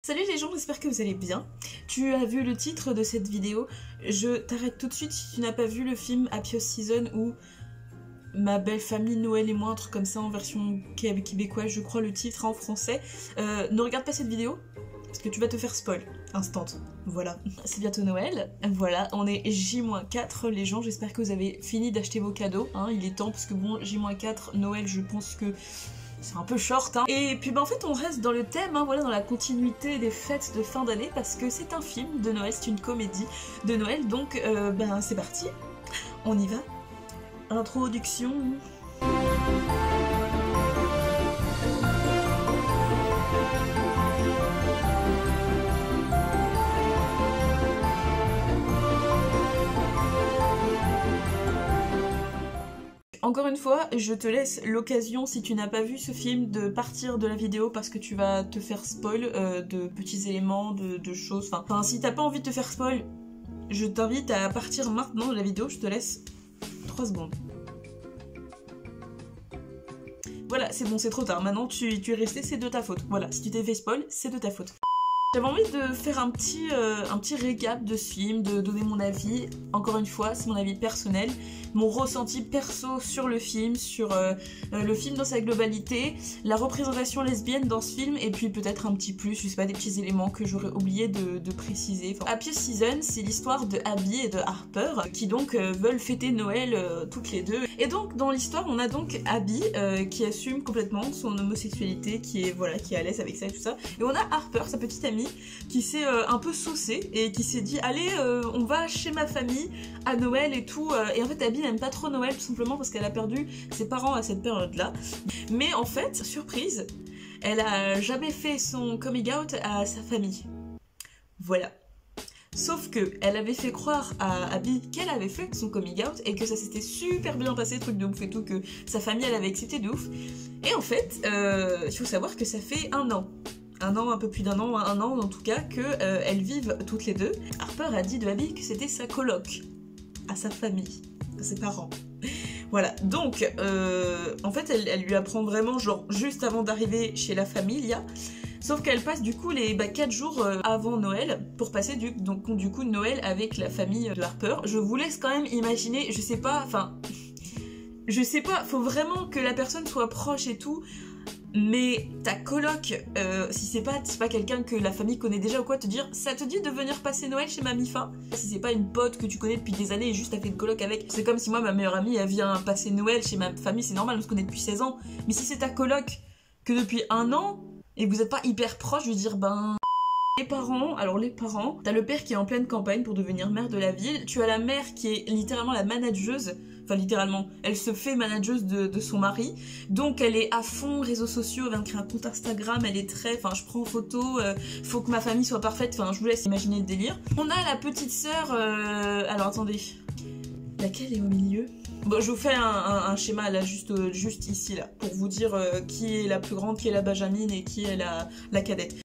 Salut les gens, j'espère que vous allez bien. Tu as vu le titre de cette vidéo. Je t'arrête tout de suite si tu n'as pas vu le film Happy Season ou Ma belle famille Noël et moi, un truc comme ça en version québécoise, je crois le titre en français. Ne regarde pas cette vidéo parce que tu vas te faire spoil. Instant. Voilà. C'est bientôt Noël. Voilà, on est J-4 les gens. J'espère que vous avez fini d'acheter vos cadeaux. Hein. Il est temps parce que bon, J-4, Noël, je pense que c'est un peu short, hein. Et puis en fait on reste dans le thème, hein, voilà, dans la continuité des fêtes de fin d'année parce que c'est un film de Noël, c'est une comédie de Noël, donc c'est parti, on y va. Introduction. Encore une fois, je te laisse l'occasion, si tu n'as pas vu ce film, de partir de la vidéo parce que tu vas te faire spoil de petits éléments, de choses. Enfin, si t'as pas envie de te faire spoil, je t'invite à partir maintenant de la vidéo, je te laisse 3 secondes. Voilà, c'est bon, c'est trop tard. Maintenant, tu es resté, c'est de ta faute. Voilà, si tu t'es fait spoil, c'est de ta faute. J'avais envie de faire un petit récap de ce film, de donner mon avis. Encore une fois, c'est mon avis personnel, mon ressenti perso sur le film, sur le film dans sa globalité, la représentation lesbienne dans ce film, et puis peut-être un petit plus, je sais pas, des petits éléments que j'aurais oublié de préciser. Enfin, Happy Season, c'est l'histoire de Abby et de Harper, qui donc veulent fêter Noël toutes les deux. Et donc, dans l'histoire, on a donc Abby qui assume complètement son homosexualité, qui est à l'aise avec ça et tout ça. Et on a Harper, sa petite amie, qui s'est un peu saucée et qui s'est dit allez on va chez ma famille à Noël et tout, et en fait Abby n'aime pas trop Noël tout simplement parce qu'elle a perdu ses parents à cette période là, mais en fait surprise elle a jamais fait son coming out à sa famille, voilà. Sauf que elle avait fait croire à Abby qu'elle avait fait son coming out et que ça s'était super bien passé, truc de ouf et tout, que sa famille elle avait accepté de ouf. Et en fait, il faut savoir que ça fait un an, un peu plus d'un an, un an en tout cas, qu'elles vivent toutes les deux. Harper a dit de Abby que c'était sa coloc, à sa famille, à ses parents. Voilà, donc en fait elle lui apprend vraiment genre juste avant d'arriver chez la famille, sauf qu'elle passe du coup les 4 jours avant Noël pour passer du coup Noël avec la famille de Harper. Je vous laisse quand même imaginer, je sais pas, faut vraiment que la personne soit proche et tout. Mais ta coloc, si c'est pas quelqu'un que la famille connaît déjà ou quoi, te dire ça te dit de venir passer Noël chez Mamie Fin. Si c'est pas une pote que tu connais depuis des années et juste t'as fait une coloc avec, c'est comme si moi ma meilleure amie elle vient passer Noël chez ma famille, c'est normal, on se connaît depuis 16 ans. Mais si c'est ta coloc que depuis un an et que vous êtes pas hyper proche, je veux dire les parents, t'as le père qui est en pleine campagne pour devenir maire de la ville, tu as la mère qui est littéralement la manageuse, enfin littéralement, elle se fait manageuse de son mari, donc elle est à fond réseaux sociaux, elle vient de créer un compte Instagram, elle est très, je prends en photo, faut que ma famille soit parfaite, je vous laisse imaginer le délire. On a la petite sœur, alors attendez, laquelle est au milieu? Bon, je vous fais un schéma là, juste ici là, pour vous dire qui est la plus grande, qui est la Benjamine et qui est la cadette.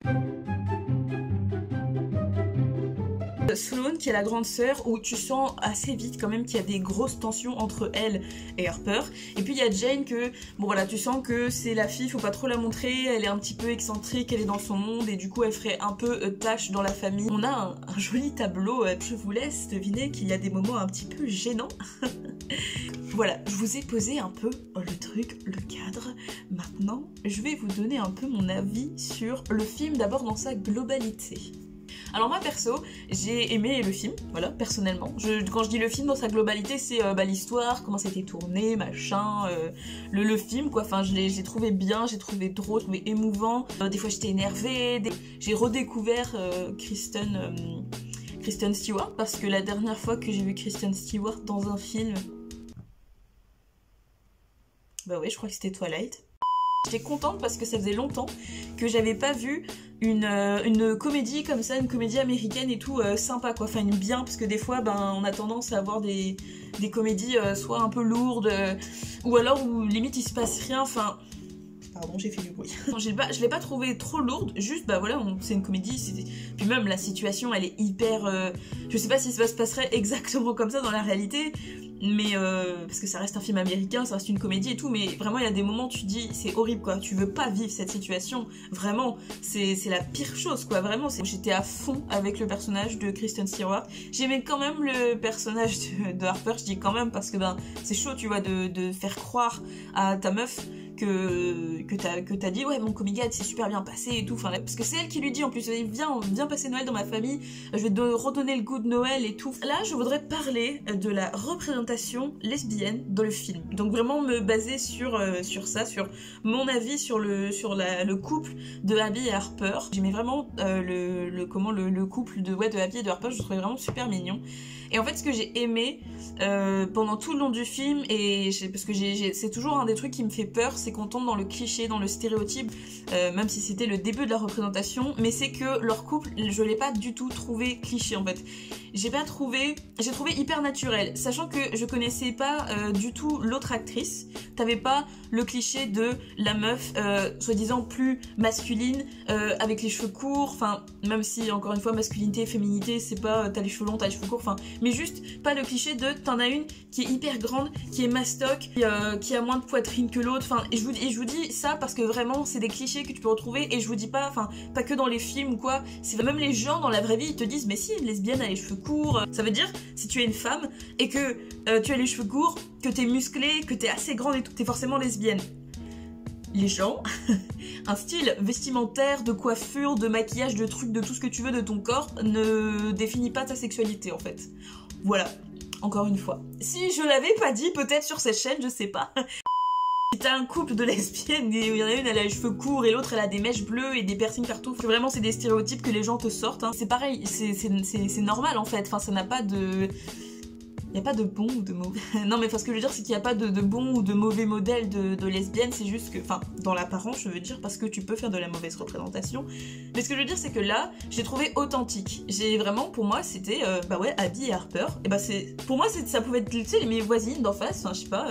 Sloane qui est la grande sœur, où tu sens assez vite quand même qu'il y a des grosses tensions entre elle et Harper. Et puis il y a Jane que, bon voilà, tu sens que c'est la fille, faut pas trop la montrer, elle est un petit peu excentrique, elle est dans son monde et du coup elle ferait un peu tâche dans la famille. On a un joli tableau, je vous laisse deviner qu'il y a des moments un petit peu gênants. Voilà, je vous ai posé un peu le truc, le cadre. Maintenant, je vais vous donner un peu mon avis sur le film, d'abord dans sa globalité. Alors moi perso, j'ai aimé le film, voilà, personnellement. Quand je dis le film dans sa globalité, c'est l'histoire, comment c'était tourné, machin, le film quoi, j'ai trouvé bien, j'ai trouvé drôle, j'ai trouvé émouvant. Des fois j'étais énervée, j'ai redécouvert Kristen Stewart, parce que la dernière fois que j'ai vu Kristen Stewart dans un film, bah ouais, je crois que c'était Twilight. J'étais contente parce que ça faisait longtemps que j'avais pas vu une comédie comme ça, une comédie américaine et tout, sympa quoi, une bien, parce que des fois on a tendance à avoir des comédies soit un peu lourdes, ou alors où limite il se passe rien, Pardon, j'ai fait du bruit. Je l'ai pas trouvée trop lourde, juste bah voilà, c'est une comédie, puis même la situation elle est hyper... je sais pas si ça se passerait exactement comme ça dans la réalité, mais parce que ça reste un film américain, ça reste une comédie et tout, mais vraiment il y a des moments où tu dis c'est horrible quoi, tu veux pas vivre cette situation, vraiment, c'est la pire chose quoi, vraiment. J'étais à fond avec le personnage de Kristen Stewart, j'aimais quand même le personnage de Harper, je dis quand même parce que ben c'est chaud tu vois de faire croire à ta meuf que t'as dit ouais mon coming out s'est super bien passé et tout, enfin parce que c'est elle qui lui dit en plus viens passer Noël dans ma famille, je vais te redonner le goût de Noël et tout. Là je voudrais parler de la représentation lesbienne dans le film, donc vraiment me baser sur ça, sur mon avis sur le couple de Abby et Harper. J'aimais vraiment le couple de Abby et de Harper, je le trouvais vraiment super mignon. Et en fait ce que j'ai aimé pendant tout le long du film, parce que c'est toujours un des trucs qui me fait peur, c'est qu'on tombe dans le cliché, dans le stéréotype, même si c'était le début de la représentation, mais c'est que leur couple, je l'ai pas du tout trouvé cliché en fait. J'ai trouvé hyper naturel, sachant que je connaissais pas du tout l'autre actrice. T'avais pas le cliché de la meuf soi-disant plus masculine, avec les cheveux courts, enfin même si encore une fois masculinité, féminité, c'est pas t'as les cheveux longs, t'as les cheveux courts, enfin mais juste pas le cliché de t'en as une qui est hyper grande, qui est mastoc, qui a moins de poitrine que l'autre, enfin et je vous dis ça parce que vraiment c'est des clichés que tu peux retrouver, et je vous dis pas, enfin pas que dans les films ou quoi, c'est même les gens dans la vraie vie ils te disent mais si une lesbienne a les cheveux courts, ça veut dire si tu es une femme et que tu as les cheveux courts, que t'es musclée, que t'es assez grande et tout, t'es forcément lesbienne. Les gens, un style vestimentaire, de coiffure, de maquillage, de trucs, de tout ce que tu veux de ton corps ne définit pas ta sexualité en fait. Voilà, encore une fois. Si je l'avais pas dit peut-être sur cette chaîne, je sais pas. Si t'as un couple de lesbiennes, il y en a une elle a les cheveux courts et l'autre elle a des mèches bleues et des piercings partout, vraiment c'est des stéréotypes que les gens te sortent, hein. C'est pareil, c'est normal en fait, enfin ça n'a pas de... Il n'y a pas de bon ou de mauvais... Non mais ce que je veux dire c'est qu'il n'y a pas de bon ou de mauvais modèle de lesbienne, c'est juste que... Enfin, dans l'apparence je veux dire, parce que tu peux faire de la mauvaise représentation. Mais ce que je veux dire c'est que là, j'ai trouvé authentique. J'ai vraiment, pour moi, c'était... bah ouais, Abby et Harper. Et bah c'est... Pour moi, ça pouvait être, tu sais, mes voisines d'en face, enfin je sais pas...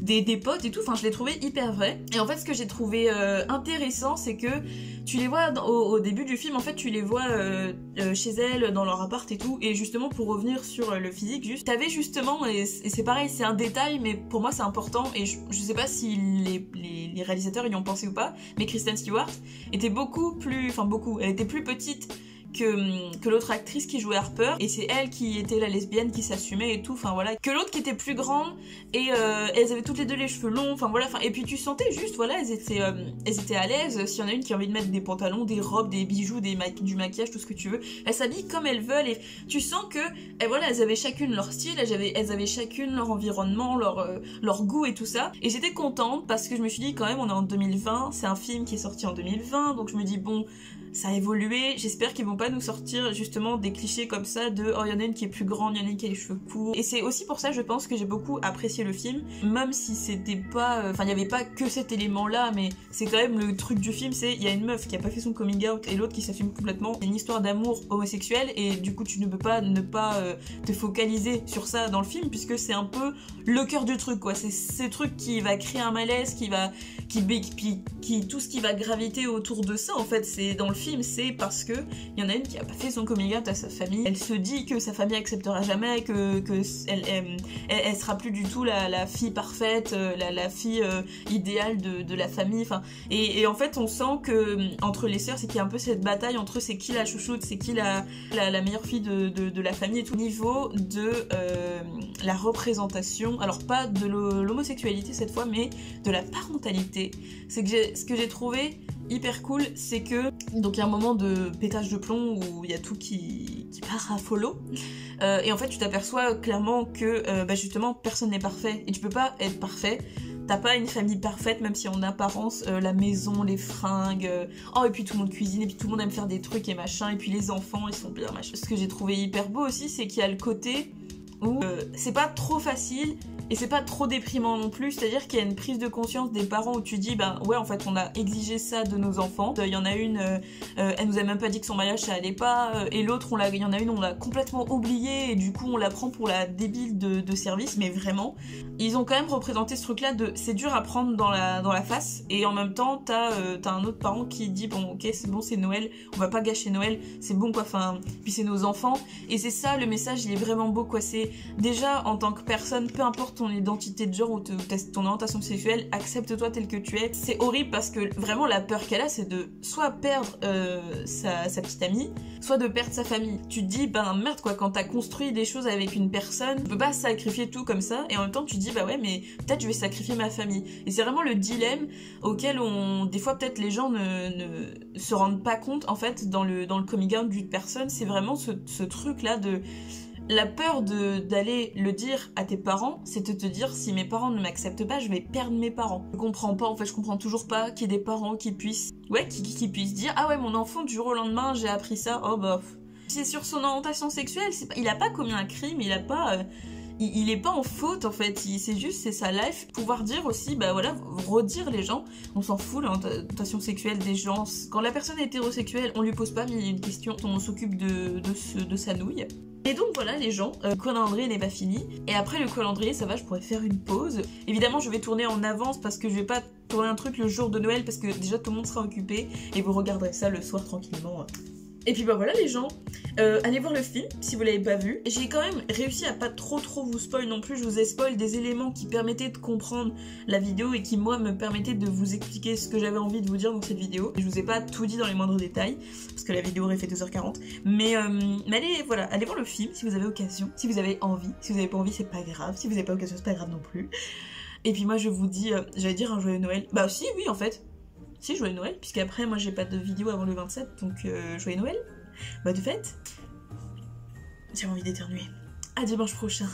Des potes et tout, enfin je l'ai trouvé hyper vrai. Et en fait ce que j'ai trouvé intéressant c'est que tu les vois au début du film, en fait tu les vois chez elles, dans leur appart et tout, et justement pour revenir sur le physique, juste t'avais justement, et c'est pareil, c'est un détail mais pour moi c'est important, et je sais pas si les réalisateurs y ont pensé ou pas, mais Kristen Stewart était beaucoup plus, enfin beaucoup, elle était plus petite que l'autre actrice qui jouait Harper, et c'est elle qui était la lesbienne qui s'assumait et tout, enfin voilà, que l'autre qui était plus grande, et elles avaient toutes les deux les cheveux longs, enfin voilà, et puis tu sentais juste, voilà, elles étaient à l'aise. S'il y en a une qui a envie de mettre des pantalons, des robes, des bijoux, du maquillage, tout ce que tu veux, elles s'habillent comme elles veulent, et tu sens que, et voilà, elles avaient chacune leur style, elles avaient chacune leur environnement, leur goût et tout ça, et j'étais contente parce que je me suis dit quand même on est en 2020, c'est un film qui est sorti en 2020, donc je me dis bon, ça a évolué, j'espère qu'ils vont pas nous sortir justement des clichés comme ça de oh il y en a une qui est plus grande, il y en a une qui a les cheveux courts. Et c'est aussi pour ça je pense que j'ai beaucoup apprécié le film, même si c'était pas, enfin il y avait pas que cet élément là, mais c'est quand même le truc du film, c'est il y a une meuf qui a pas fait son coming out et l'autre qui s'assume complètement. C'est une histoire d'amour homosexuel et du coup tu ne peux pas ne pas te focaliser sur ça dans le film puisque c'est un peu le cœur du truc quoi, c'est ce truc qui va créer un malaise, tout ce qui va graviter autour de ça en fait, c'est dans le film, c'est parce que il y en a une qui a pas fait son coming out à sa famille, elle se dit que sa famille acceptera jamais, elle sera plus du tout la fille parfaite, la fille idéale de la famille, enfin et en fait on sent que entre les sœurs c'est qu'il y a un peu cette bataille entre c'est qui la chouchoute, c'est qui la meilleure fille de la famille et tout. Au niveau de la représentation, alors pas de l'homosexualité cette fois mais de la parentalité, c'est que ce que j'ai trouvé hyper cool, c'est que donc il y a un moment de pétage de plomb où il y a tout qui part à follow et en fait tu t'aperçois clairement que bah justement personne n'est parfait et tu peux pas être parfait, t'as pas une famille parfaite même si en apparence la maison, les fringues, oh et puis tout le monde cuisine et puis tout le monde aime faire des trucs et machin et puis les enfants ils sont bien machin. Ce que j'ai trouvé hyper beau aussi c'est qu'il y a le côté où c'est pas trop facile Et c'est pas trop déprimant non plus, c'est-à-dire qu'il y a une prise de conscience des parents où tu dis ben ouais en fait on a exigé ça de nos enfants. Il y en a une, elle nous a même pas dit que son mariage ça allait pas, et l'autre il y en a une on l'a complètement oubliée et du coup on la prend pour la débile de service, mais vraiment. Ils ont quand même représenté ce truc là de c'est dur à prendre dans la face, et en même temps t'as un autre parent qui dit bon ok c'est bon c'est Noël, on va pas gâcher Noël, c'est bon quoi, enfin puis c'est nos enfants, et c'est ça le message, il est vraiment beau quoi. C'est déjà en tant que personne, peu importe ton identité de genre ou ton orientation sexuelle, accepte-toi tel que tu es. C'est horrible parce que vraiment la peur qu'elle a c'est de soit perdre sa petite amie, soit de perdre sa famille. Tu te dis ben merde quoi, quand t'as construit des choses avec une personne, tu peux pas sacrifier tout comme ça, et en même temps tu te dis bah ouais mais peut-être je vais sacrifier ma famille. Et c'est vraiment le dilemme auquel des fois peut-être les gens ne se rendent pas compte en fait dans le coming out d'une personne. C'est vraiment ce truc là de la peur d'aller le dire à tes parents, c'est de te dire si mes parents ne m'acceptent pas, je vais perdre mes parents. Je comprends pas, en fait, je comprends toujours pas qu'il y ait des parents qui puissent, qui puissent dire ah ouais mon enfant du jour au lendemain j'ai appris ça, oh bah. C'est sur son orientation sexuelle, il a pas commis un crime, il a pas. Il est pas en faute en fait, c'est juste, c'est sa life. Pouvoir dire aussi, bah voilà, redire les gens, on s'en fout l'orientation sexuelle des gens. Quand la personne est hétérosexuelle, on lui pose pas mille et une questions, on s'occupe de sa nouille. Et donc voilà les gens, le calendrier n'est pas fini. Et après le calendrier, ça va, je pourrais faire une pause. Évidemment, je vais tourner en avance parce que je vais pas tourner un truc le jour de Noël parce que déjà tout le monde sera occupé et vous regarderez ça le soir tranquillement. Et puis bah voilà les gens, allez voir le film si vous l'avez pas vu. J'ai quand même réussi à pas trop vous spoil non plus, je vous ai spoil des éléments qui permettaient de comprendre la vidéo et qui moi me permettaient de vous expliquer ce que j'avais envie de vous dire dans cette vidéo. Je vous ai pas tout dit dans les moindres détails, parce que la vidéo aurait fait 2h40, mais allez voir le film si vous avez occasion, si vous avez envie. Si vous avez pas envie c'est pas grave, si vous avez pas occasion c'est pas grave non plus. Et puis moi je vous dis, j'allais dire un joyeux Noël, bah si oui en fait. Si, joyeux Noël, puisqu'après moi j'ai pas de vidéo avant le 27, donc joyeux Noël. Bah de fait, j'ai envie d'éternuer. À dimanche prochain.